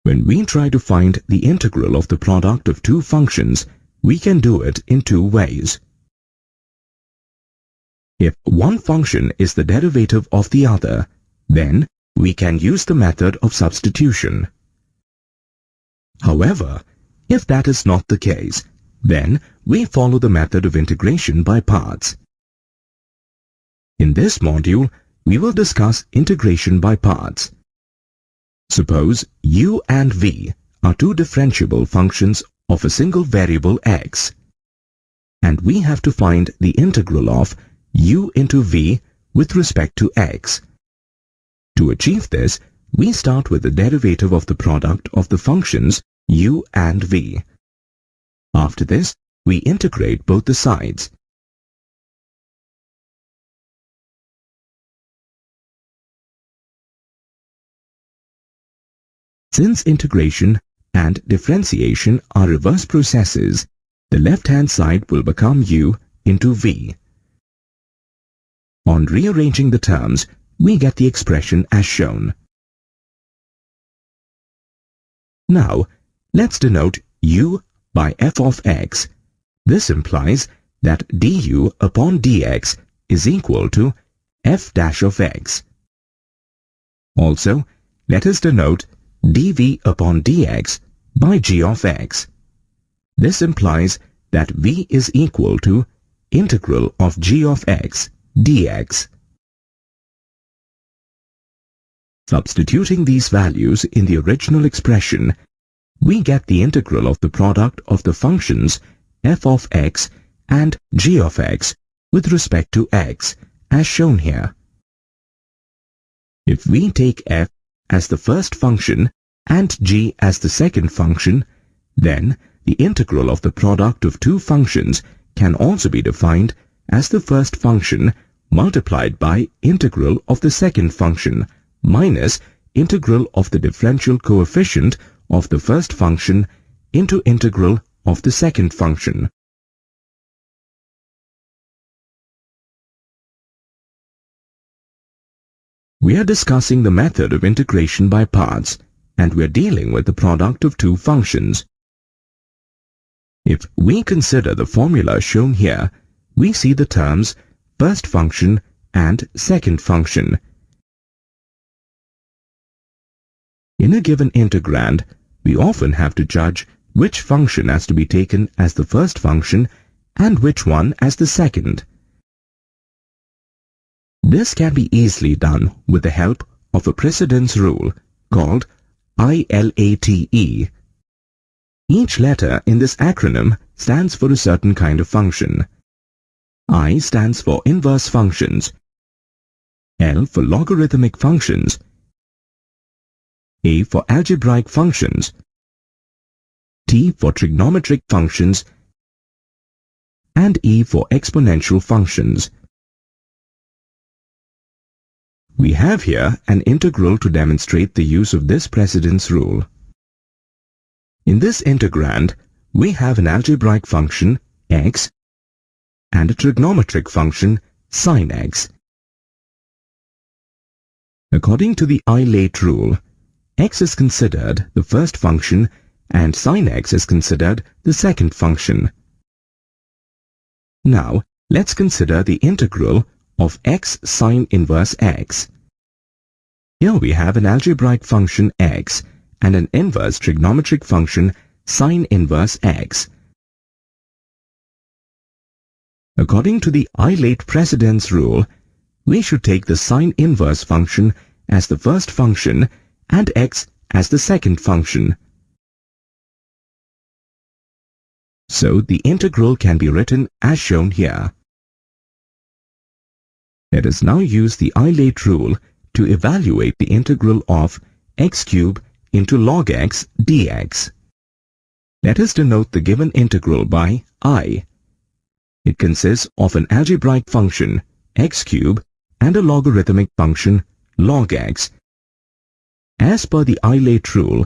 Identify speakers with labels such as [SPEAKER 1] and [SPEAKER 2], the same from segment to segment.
[SPEAKER 1] When we try to find the integral of the product of two functions, we can do it in two ways. If one function is the derivative of the other, then we can use the method of substitution. However, if that is not the case, then we follow the method of integration by parts. In this module, we will discuss integration by parts. Suppose u and v are two differentiable functions of a single variable x, and we have to find the integral of u into v with respect to x. To achieve this, we start with the derivative of the product of the functions u and v. After this, we integrate both the sides. Since integration and differentiation are reverse processes, the left-hand side will become u into v. On rearranging the terms, we get the expression as shown. Now, let's denote u by f of x. This implies that du upon dx is equal to f dash of x. Also, let us denote dv upon dx by g of x. This implies that v is equal to integral of g of x dx. Substituting these values in the original expression, we get the integral of the product of the functions f of x and g of x with respect to x, as shown here. If we take f as the first function and g as the second function, then the integral of the product of two functions can also be defined as the first function multiplied by integral of the second function minus integral of the differential coefficient of the first function into integral of the second function. We are discussing the method of integration by parts, and we are dealing with the product of two functions. If we consider the formula shown here, we see the terms first function and second function. In a given integrand, we often have to judge which function has to be taken as the first function and which one as the second. This can be easily done with the help of a precedence rule called ILATE. Each letter in this acronym stands for a certain kind of function. I stands for inverse functions, L for logarithmic functions, A for algebraic functions, T for trigonometric functions, and E for exponential functions. We have here an integral to demonstrate the use of this precedence rule. In this integrand, we have an algebraic function, x, and a trigonometric function, sin x. According to the ILATE rule, x is considered the first function and sin x is considered the second function. Now, let's consider the integral of x sine inverse x. Here we have an algebraic function x and an inverse trigonometric function sine inverse x. According to the ILATE precedence rule, we should take the sine inverse function as the first function and x as the second function. So the integral can be written as shown here. Let us now use the ILATE rule to evaluate the integral of x cubed into log x dx. Let us denote the given integral by I. It consists of an algebraic function, x cubed, and a logarithmic function, log x. As per the ILATE rule,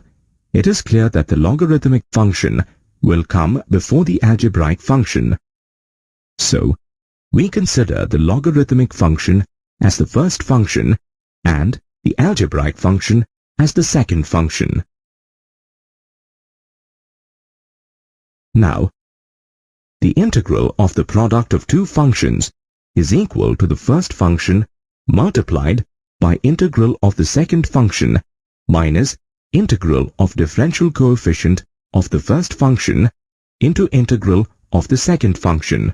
[SPEAKER 1] it is clear that the logarithmic function will come before the algebraic function. So, we consider the logarithmic function as the first function and the algebraic function as the second function. Now, the integral of the product of two functions is equal to the first function multiplied by integral of the second function minus integral of differential coefficient of the first function into integral of the second function.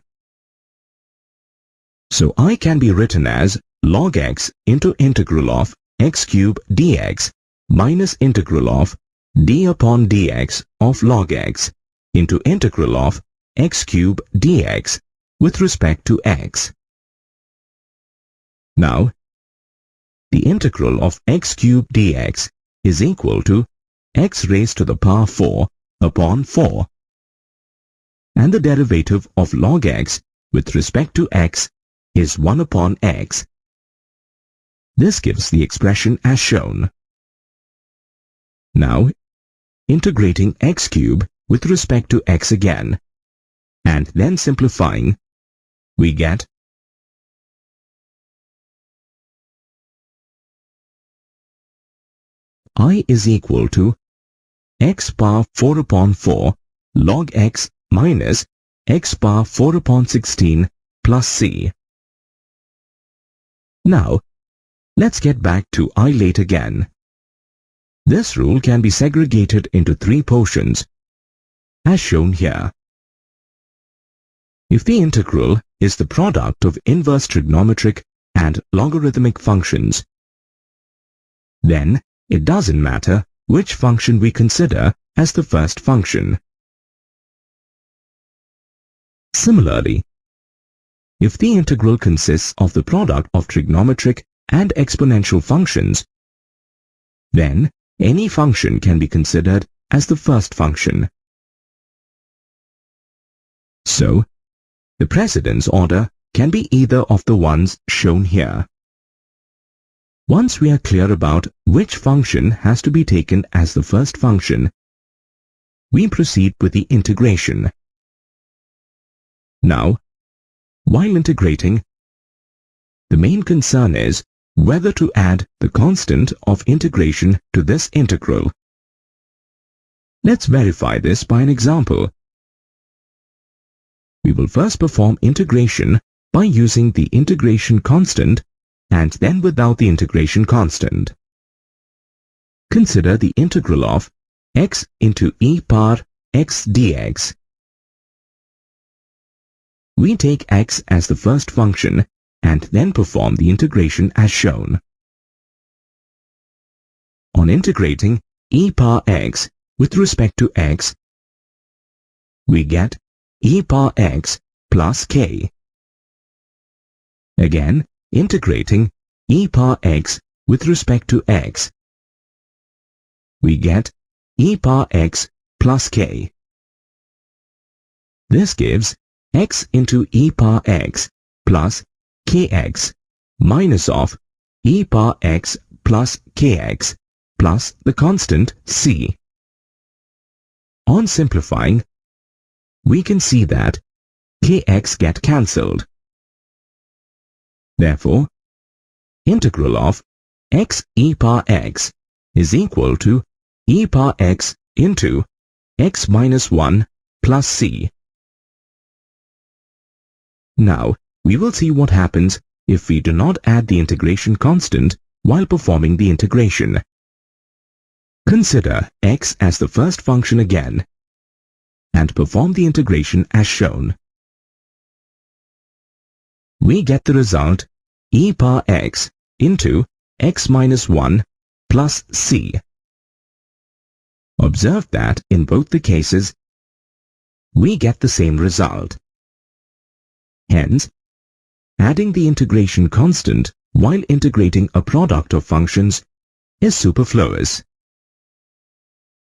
[SPEAKER 1] So I can be written as log x into integral of x cube dx minus integral of d upon dx of log x into integral of x cube dx with respect to x. Now, the integral of x cube dx is equal to x raised to the power 4 upon 4. And the derivative of log x with respect to x is 1 upon x. This gives the expression as shown. Now, integrating x cube with respect to x again, and then simplifying, we get I is equal to x power 4 upon 4 log x minus x power 4 upon 16 plus c. Now, let's get back to I late again. This rule can be segregated into three portions, as shown here. If the integral is the product of inverse trigonometric and logarithmic functions, then it doesn't matter which function we consider as the first function. Similarly, if the integral consists of the product of trigonometric and exponential functions, then any function can be considered as the first function. So, the precedence order can be either of the ones shown here. Once we are clear about which function has to be taken as the first function, we proceed with the integration. Now, while integrating, the main concern is whether to add the constant of integration to this integral. Let's verify this by an example. We will first perform integration by using the integration constant and then without the integration constant. Consider the integral of x into e power x dx. We take x as the first function and then perform the integration as shown. On integrating e power x with respect to x, we get e power x plus k. Again, integrating e power x with respect to x, we get e power x plus k. This gives x into e power x plus kx minus of e power x plus kx plus the constant c. On simplifying, we can see that kx get cancelled. Therefore, integral of x e power x is equal to e power x into x minus 1 plus c. Now, we will see what happens if we do not add the integration constant while performing the integration. Consider x as the first function again, and perform the integration as shown. We get the result e power x into x minus 1 plus c. Observe that in both the cases, we get the same result. Hence, adding the integration constant while integrating a product of functions is superfluous.